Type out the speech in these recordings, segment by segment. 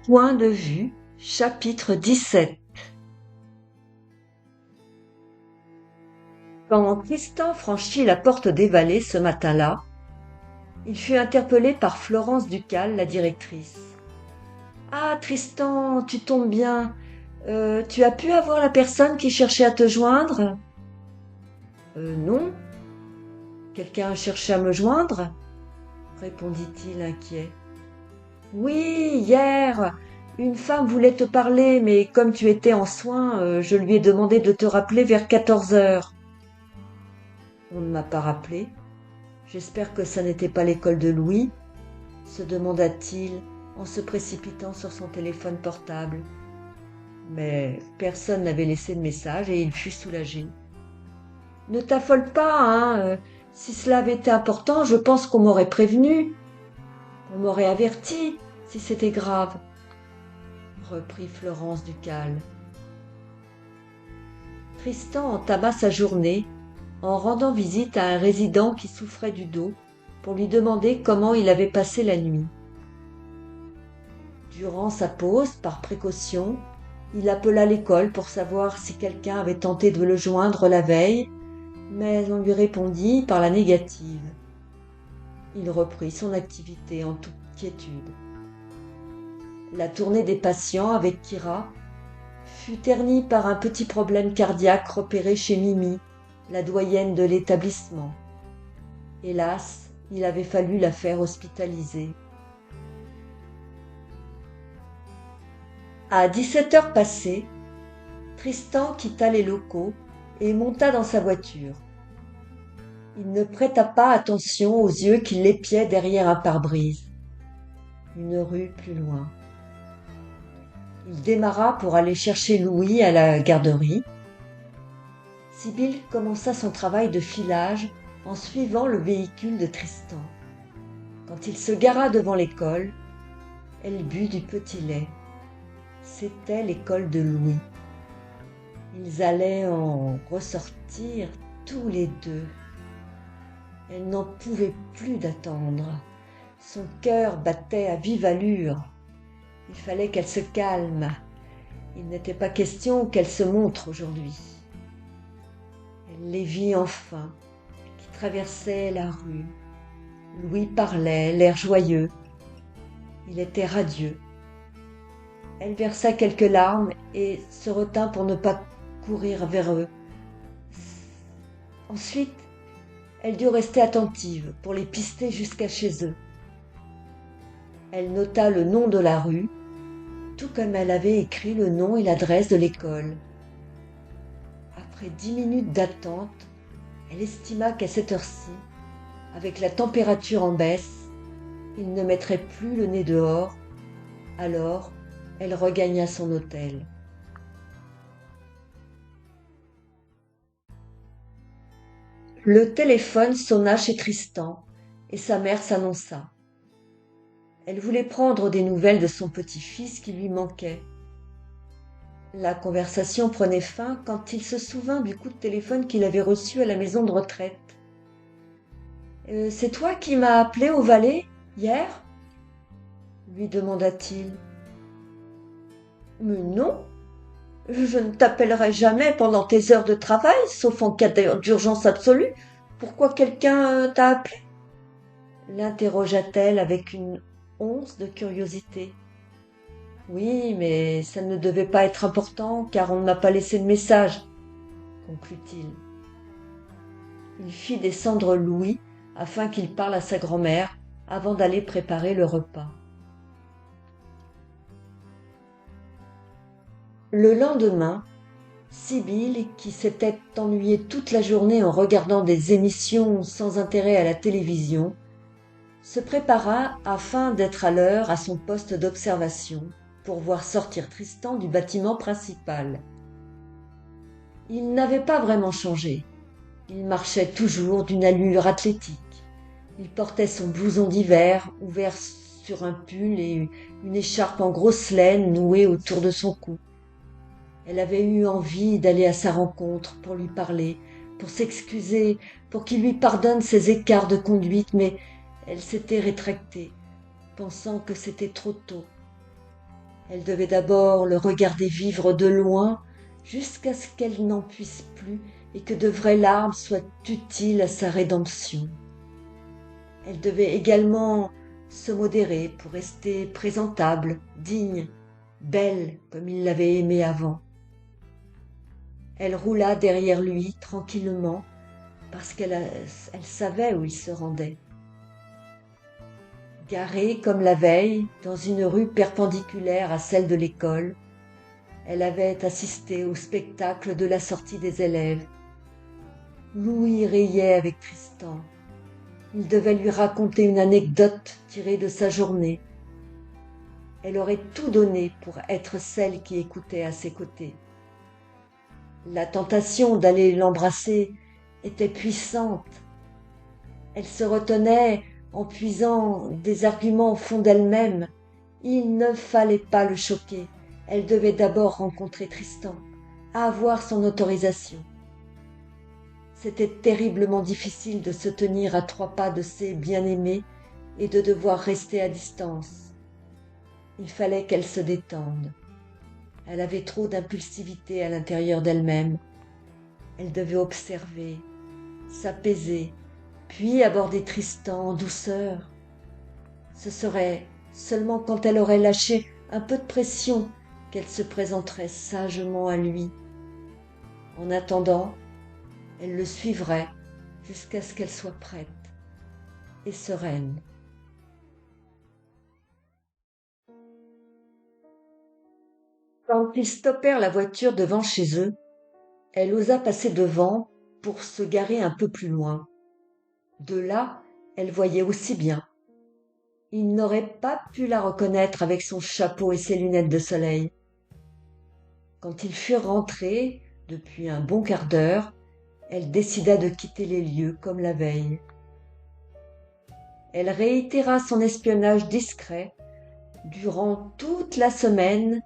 Point de vue, chapitre 17. Quand Tristan franchit la porte des Vallées ce matin-là, il fut interpellé par Florence Ducal, la directrice. « Ah, Tristan, tu tombes bien. Tu as pu avoir la personne qui cherchait à te joindre ?»« Non. Quelqu'un a cherché à me joindre ?» répondit-il inquiet. « Oui, hier, une femme voulait te parler, mais comme tu étais en soins, je lui ai demandé de te rappeler vers 14 heures. » On ne m'a pas rappelé. J'espère que ça n'était pas l'école de Louis, se demanda-t-il en se précipitant sur son téléphone portable. Mais personne n'avait laissé de message et il fut soulagé. Ne t'affole pas, hein. Si cela avait été important, je pense qu'on m'aurait prévenu. On m'aurait averti si c'était grave, reprit Florence Ducal. Tristan entama sa journée en rendant visite à un résident qui souffrait du dos pour lui demander comment il avait passé la nuit. Durant sa pause, par précaution, il appela l'école pour savoir si quelqu'un avait tenté de le joindre la veille, mais on lui répondit par la négative. Il reprit son activité en toute quiétude. La tournée des patients avec Kira fut ternie par un petit problème cardiaque repéré chez Mimi, la doyenne de l'établissement. Hélas, il avait fallu la faire hospitaliser. À 17 heures passées, Tristan quitta les locaux et monta dans sa voiture. Il ne prêta pas attention aux yeux qui l'épiaient derrière un pare-brise. Une rue plus loin. Il démarra pour aller chercher Louis à la garderie. Sibylle commença son travail de filage en suivant le véhicule de Tristan. Quand il se gara devant l'école, elle but du petit lait. C'était l'école de Louis. Ils allaient en ressortir tous les deux. Elle n'en pouvait plus d'attendre. Son cœur battait à vive allure. Il fallait qu'elle se calme. Il n'était pas question qu'elle se montre aujourd'hui. Elle les vit enfin, qui traversaient la rue. Louis parlait, l'air joyeux. Il était radieux. Elle versa quelques larmes et se retint pour ne pas courir vers eux. Ensuite, elle dut rester attentive pour les pister jusqu'à chez eux. Elle nota le nom de la rue, tout comme elle avait écrit le nom et l'adresse de l'école. Après 10 minutes d'attente, elle estima qu'à cette heure-ci, avec la température en baisse, il ne mettrait plus le nez dehors. Alors, elle regagna son hôtel. Le téléphone sonna chez Tristan et sa mère s'annonça. Elle voulait prendre des nouvelles de son petit-fils qui lui manquait. La conversation prenait fin quand il se souvint du coup de téléphone qu'il avait reçu à la maison de retraite. « C'est toi qui m'as appelé au Valais, hier ?» lui demanda-t-il. « Mais non, je ne t'appellerai jamais pendant tes heures de travail, sauf en cas d'urgence absolue. Pourquoi quelqu'un t'a appelé ?» l'interrogea-t-elle avec une once de curiosité. « Oui, mais ça ne devait pas être important, car on ne m'a pas laissé de message, » conclut-il. Il fit descendre Louis afin qu'il parle à sa grand-mère avant d'aller préparer le repas. Le lendemain, Sibylle, qui s'était ennuyée toute la journée en regardant des émissions sans intérêt à la télévision, se prépara afin d'être à l'heure à son poste d'observation pour voir sortir Tristan du bâtiment principal. Il n'avait pas vraiment changé. Il marchait toujours d'une allure athlétique. Il portait son blouson d'hiver ouvert sur un pull et une écharpe en grosse laine nouée autour de son cou. Elle avait eu envie d'aller à sa rencontre pour lui parler, pour s'excuser, pour qu'il lui pardonne ses écarts de conduite, mais elle s'était rétractée, pensant que c'était trop tôt. Elle devait d'abord le regarder vivre de loin jusqu'à ce qu'elle n'en puisse plus et que de vraies larmes soient utiles à sa rédemption. Elle devait également se modérer pour rester présentable, digne, belle comme il l'avait aimée avant. Elle roula derrière lui tranquillement parce qu'elle savait où il se rendait. Garée comme la veille dans une rue perpendiculaire à celle de l'école, elle avait assisté au spectacle de la sortie des élèves. Louis riait avec Tristan. Il devait lui raconter une anecdote tirée de sa journée. Elle aurait tout donné pour être celle qui écoutait à ses côtés. La tentation d'aller l'embrasser était puissante. Elle se retenait en puisant des arguments au fond d'elle-même. Il ne fallait pas le choquer. Elle devait d'abord rencontrer Tristan, avoir son autorisation. C'était terriblement difficile de se tenir à 3 pas de ses bien-aimés et de devoir rester à distance. Il fallait qu'elle se détende. Elle avait trop d'impulsivité à l'intérieur d'elle-même. Elle devait observer, s'apaiser, puis aborder Tristan en douceur. Ce serait seulement quand elle aurait lâché un peu de pression qu'elle se présenterait sagement à lui. En attendant, elle le suivrait jusqu'à ce qu'elle soit prête et sereine. Quand ils stoppèrent la voiture devant chez eux, elle osa passer devant pour se garer un peu plus loin. De là, elle voyait aussi bien. Il n'aurait pas pu la reconnaître avec son chapeau et ses lunettes de soleil. Quand ils furent rentrés, depuis un bon quart d'heure, elle décida de quitter les lieux comme la veille. Elle réitéra son espionnage discret durant toute la semaine,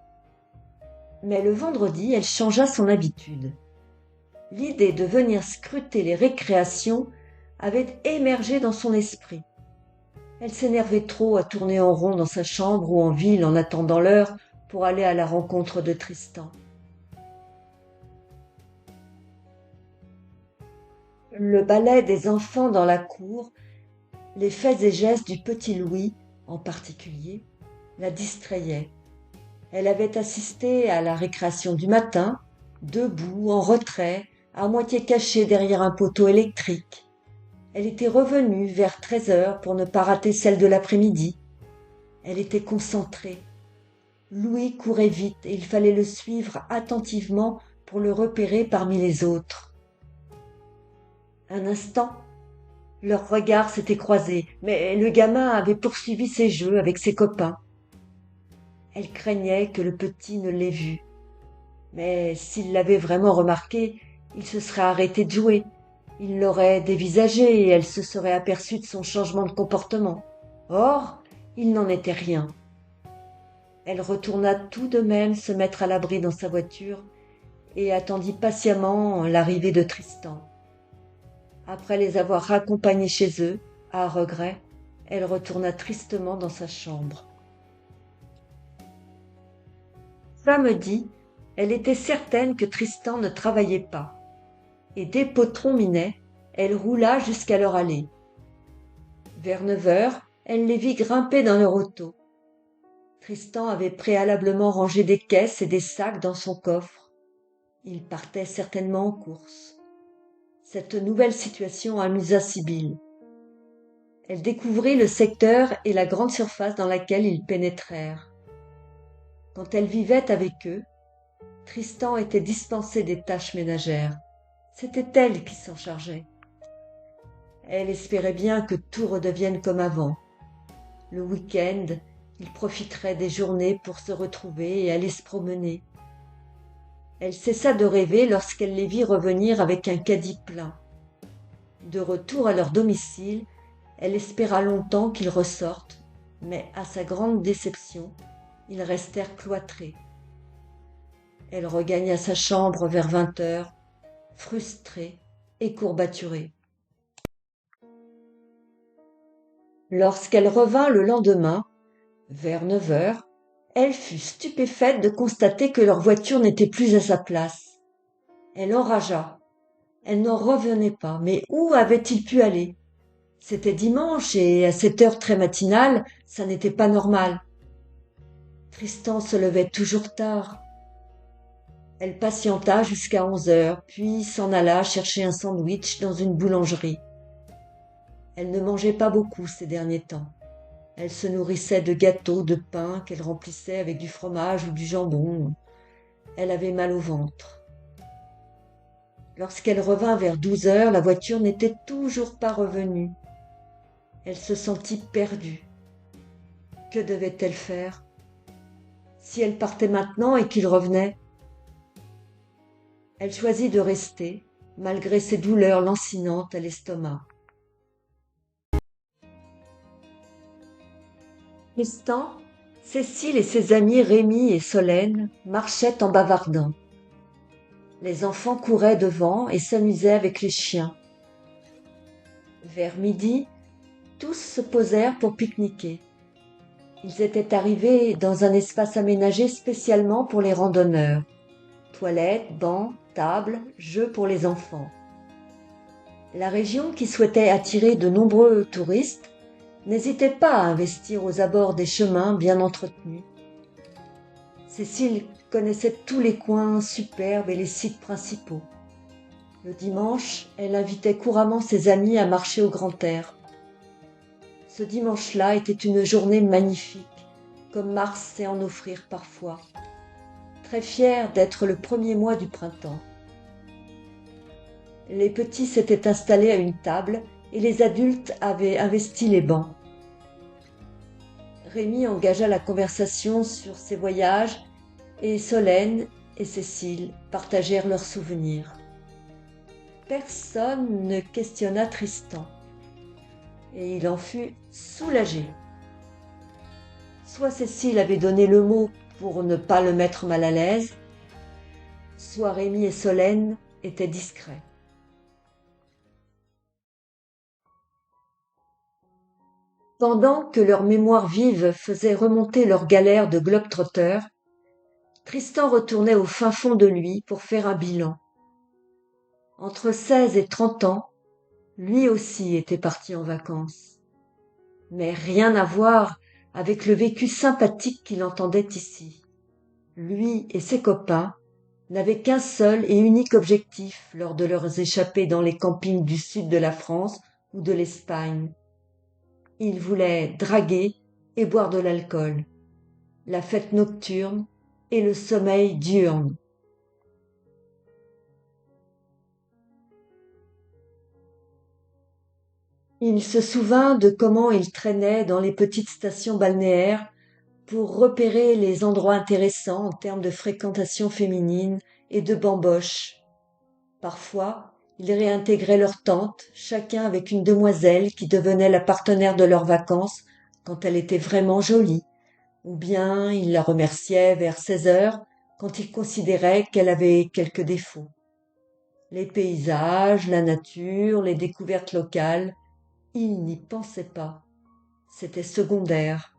mais le vendredi, elle changea son habitude. L'idée de venir scruter les récréations avait émergé dans son esprit. Elle s'énervait trop à tourner en rond dans sa chambre ou en ville en attendant l'heure pour aller à la rencontre de Tristan. Le ballet des enfants dans la cour, les faits et gestes du petit Louis en particulier, la distrayaient. Elle avait assisté à la récréation du matin, debout, en retrait, à moitié cachée derrière un poteau électrique. Elle était revenue vers 13 heures pour ne pas rater celle de l'après-midi. Elle était concentrée. Louis courait vite et il fallait le suivre attentivement pour le repérer parmi les autres. Un instant, leurs regards s'étaient croisés, mais le gamin avait poursuivi ses jeux avec ses copains. Elle craignait que le petit ne l'ait vu. Mais s'il l'avait vraiment remarqué, il se serait arrêté de jouer. Il l'aurait dévisagé et elle se serait aperçue de son changement de comportement. Or, il n'en était rien. Elle retourna tout de même se mettre à l'abri dans sa voiture et attendit patiemment l'arrivée de Tristan. Après les avoir raccompagnés chez eux, à regret, elle retourna tristement dans sa chambre. Samedi, elle était certaine que Tristan ne travaillait pas, et dès Potron-Minet, elle roula jusqu'à leur allée. Vers 9 heures, elle les vit grimper dans leur auto. Tristan avait préalablement rangé des caisses et des sacs dans son coffre. Il partait certainement en course. Cette nouvelle situation amusa Sibylle. Elle découvrit le secteur et la grande surface dans laquelle ils pénétrèrent. Quand elle vivait avec eux, Tristan était dispensé des tâches ménagères. C'était elle qui s'en chargeait. Elle espérait bien que tout redevienne comme avant. Le week-end, ils profiteraient des journées pour se retrouver et aller se promener. Elle cessa de rêver lorsqu'elle les vit revenir avec un caddie plein. De retour à leur domicile, elle espéra longtemps qu'ils ressortent, mais à sa grande déception, ils restèrent cloîtrés. Elle regagna sa chambre vers 20 heures, frustrée et courbaturée. Lorsqu'elle revint le lendemain, vers 9 heures, Elle fut stupéfaite de constater que leur voiture n'était plus à sa place. Elle enragea. Elle n'en revenait pas. Mais où avait-il pu aller? C'était dimanche et à cette heure très matinale, ça n'était pas normal. Tristan se levait toujours tard. Elle patienta jusqu'à 11 heures, puis s'en alla chercher un sandwich dans une boulangerie. Elle ne mangeait pas beaucoup ces derniers temps. Elle se nourrissait de gâteaux, de pain qu'elle remplissait avec du fromage ou du jambon. Elle avait mal au ventre. Lorsqu'elle revint vers 12 heures, la voiture n'était toujours pas revenue. Elle se sentit perdue. Que devait-elle faire? Si elle partait maintenant et qu'il revenait? Elle choisit de rester, malgré ses douleurs lancinantes à l'estomac. Tristan, Cécile et ses amis Rémi et Solène marchaient en bavardant. Les enfants couraient devant et s'amusaient avec les chiens. Vers midi, tous se posèrent pour pique-niquer. Ils étaient arrivés dans un espace aménagé spécialement pour les randonneurs. Toilettes, bancs, tables, jeux pour les enfants. La région, qui souhaitait attirer de nombreux touristes, n'hésitait pas à investir aux abords des chemins bien entretenus. Cécile connaissait tous les coins superbes et les sites principaux. Le dimanche, elle invitait couramment ses amis à marcher au grand air. Ce dimanche-là était une journée magnifique, comme Mars sait en offrir parfois. Très fière d'être le premier mois du printemps. Les petits s'étaient installés à une table et les adultes avaient investi les bancs. Rémi engagea la conversation sur ses voyages et Solène et Cécile partagèrent leurs souvenirs. Personne ne questionna Tristan et il en fut soulagé. Soit Cécile avait donné le mot pour ne pas le mettre mal à l'aise, soit Rémi et Solène étaient discrets. Pendant que leur mémoire vive faisait remonter leurs galères de globe-trotteurs, Tristan retournait au fin fond de lui pour faire un bilan. Entre 16 et 30 ans, lui aussi était parti en vacances. Mais rien à voir avec le vécu sympathique qu'il entendait ici. Lui et ses copains n'avaient qu'un seul et unique objectif lors de leurs échappées dans les campings du sud de la France ou de l'Espagne. Ils voulaient draguer et boire de l'alcool, la fête nocturne et le sommeil diurne. Il se souvint de comment il traînait dans les petites stations balnéaires pour repérer les endroits intéressants en termes de fréquentation féminine et de bamboches. Parfois, ils réintégraient leur tente, chacun avec une demoiselle qui devenait la partenaire de leurs vacances quand elle était vraiment jolie, ou bien ils la remerciaient vers 16 heures quand ils considéraient qu'elle avait quelques défauts. Les paysages, la nature, les découvertes locales, ils n'y pensaient pas. C'était secondaire.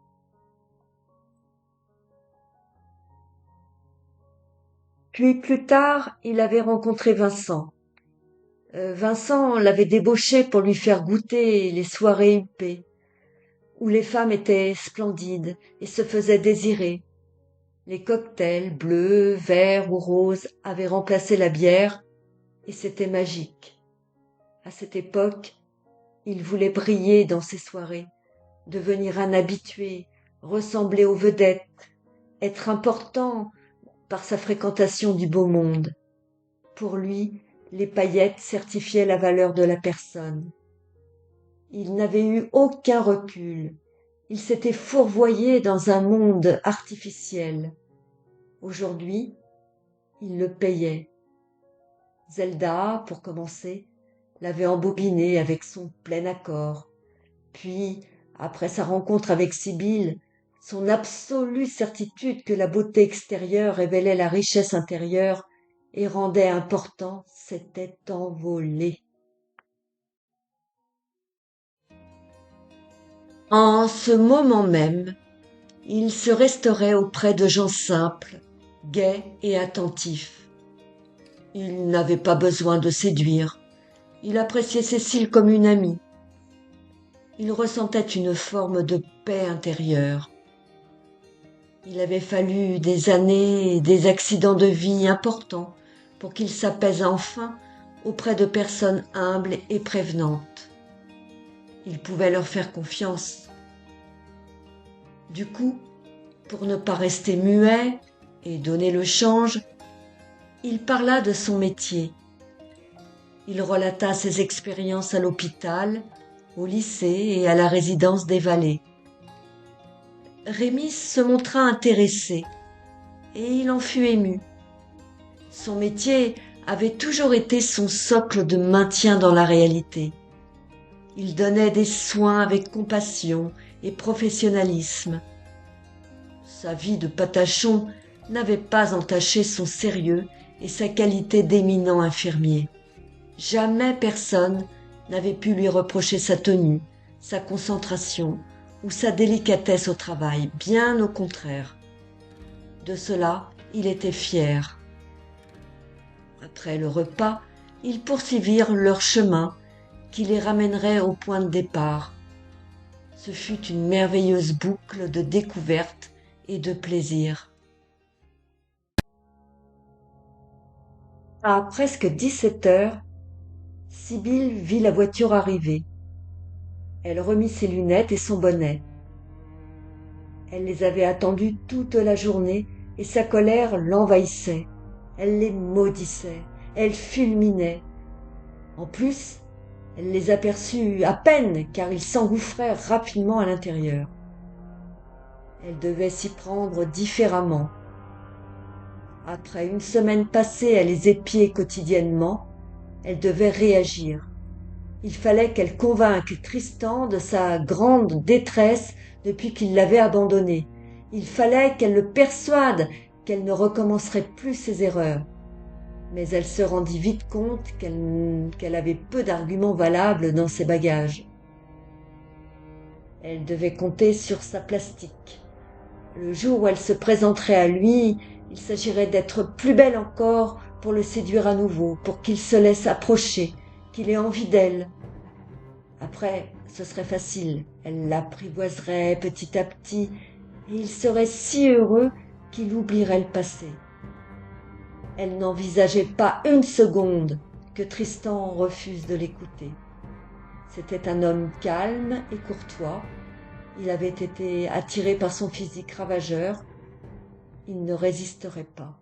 Puis plus tard, il avait rencontré Vincent. Vincent l'avait débauché pour lui faire goûter les soirées huppées, où les femmes étaient splendides et se faisaient désirer. Les cocktails bleus, verts ou roses avaient remplacé la bière et c'était magique. À cette époque, il voulait briller dans ces soirées, devenir un habitué, ressembler aux vedettes, être important par sa fréquentation du beau monde. Pour lui, les paillettes certifiaient la valeur de la personne. Il n'avait eu aucun recul. Il s'était fourvoyé dans un monde artificiel. Aujourd'hui, il le payait. Zelda, pour commencer, l'avait embobiné avec son plein accord. Puis, après sa rencontre avec Sibylle, son absolue certitude que la beauté extérieure révélait la richesse intérieure et rendait important s'était envolée. En ce moment même, il se resterait auprès de gens simples, gais et attentifs. Il n'avait pas besoin de séduire. Il appréciait Cécile comme une amie. Il ressentait une forme de paix intérieure. Il avait fallu des années et des accidents de vie importants pour qu'il s'apaise enfin auprès de personnes humbles et prévenantes. Il pouvait leur faire confiance. Du coup, pour ne pas rester muet et donner le change, il parla de son métier. Il relata ses expériences à l'hôpital, au lycée et à la résidence des Vallées. Rémi se montra intéressé et il en fut ému. Son métier avait toujours été son socle de maintien dans la réalité. Il donnait des soins avec compassion et professionnalisme. Sa vie de patachon n'avait pas entaché son sérieux et sa qualité d'éminent infirmier. Jamais personne n'avait pu lui reprocher sa tenue, sa concentration ou sa délicatesse au travail, bien au contraire. De cela, il était fier. Après le repas, ils poursuivirent leur chemin qui les ramènerait au point de départ. Ce fut une merveilleuse boucle de découvertes et de plaisir. À presque 17 heures, Sibylle vit la voiture arriver. Elle remit ses lunettes et son bonnet. Elle les avait attendus toute la journée et sa colère l'envahissait. Elle les maudissait, elle fulminait. En plus, elle les aperçut à peine car ils s'engouffrèrent rapidement à l'intérieur. Elle devait s'y prendre différemment. Après une semaine passée à les épier quotidiennement, elle devait réagir. Il fallait qu'elle convainque Tristan de sa grande détresse depuis qu'il l'avait abandonnée. Il fallait qu'elle le persuade qu'elle ne recommencerait plus ses erreurs. Mais elle se rendit vite compte qu'elle avait peu d'arguments valables dans ses bagages. Elle devait compter sur sa plastique. Le jour où elle se présenterait à lui, il s'agirait d'être plus belle encore pour le séduire à nouveau, pour qu'il se laisse approcher, qu'il ait envie d'elle. Après, ce serait facile, elle l'apprivoiserait petit à petit, et il serait si heureux qu'il oublierait le passé. Elle n'envisageait pas une seconde que Tristan refuse de l'écouter. C'était un homme calme et courtois. Il avait été attiré par son physique ravageur. Il ne résisterait pas.